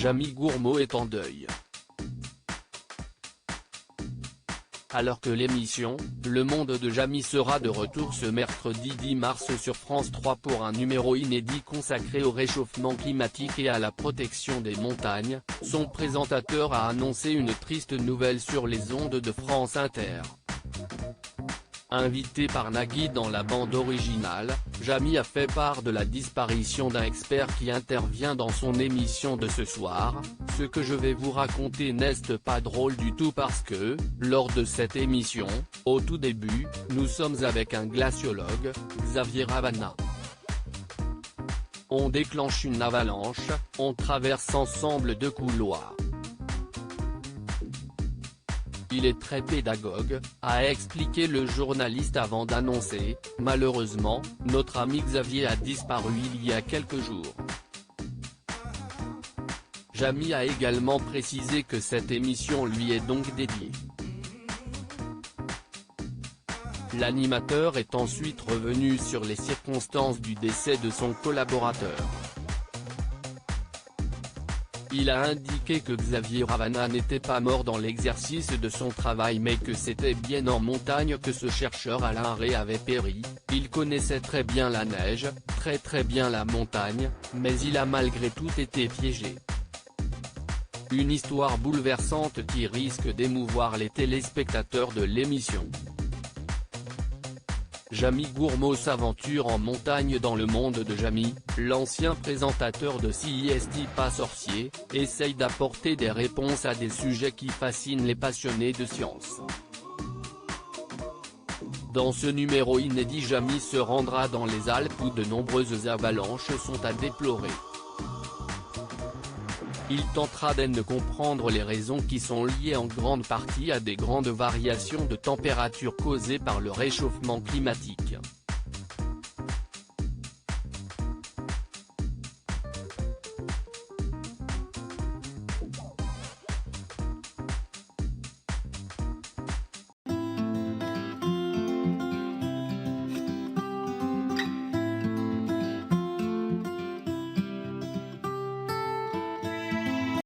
Jamie Gourmaud est en deuil. Alors que l'émission « Le Monde de Jamie » sera de retour ce mercredi 10 mars sur France 3 pour un numéro inédit consacré au réchauffement climatique et à la protection des montagnes, son présentateur a annoncé une triste nouvelle sur les ondes de France Inter. Invité par Nagui dans la bande originale, Jamie a fait part de la disparition d'un expert qui intervient dans son émission de ce soir. Ce que je vais vous raconter n'est pas drôle du tout parce que, lors de cette émission, au tout début, nous sommes avec un glaciologue, Xavier Ravanna. On déclenche une avalanche, on traverse ensemble 2 couloirs. Il est très pédagogue, a expliqué le journaliste avant d'annoncer « Malheureusement, notre ami Xavier a disparu il y a quelques jours ». Jamie a également précisé que cette émission lui est donc dédiée. L'animateur est ensuite revenu sur les circonstances du décès de son collaborateur. Il a indiqué que Xavier Ravanna n'était pas mort dans l'exercice de son travail mais que c'était bien en montagne que ce chercheur Alain Rey avait péri. Il connaissait très bien la neige, très bien la montagne, mais il a malgré tout été piégé. Une histoire bouleversante qui risque d'émouvoir les téléspectateurs de l'émission. Jamie Gourmaud s'aventure en montagne dans Le Monde de Jamie, l'ancien présentateur de CIST Pas Sorcier, essaye d'apporter des réponses à des sujets qui fascinent les passionnés de science. Dans ce numéro inédit, Jamie se rendra dans les Alpes où de nombreuses avalanches sont à déplorer. Il tentera de comprendre les raisons qui sont liées en grande partie à des grandes variations de température causées par le réchauffement climatique.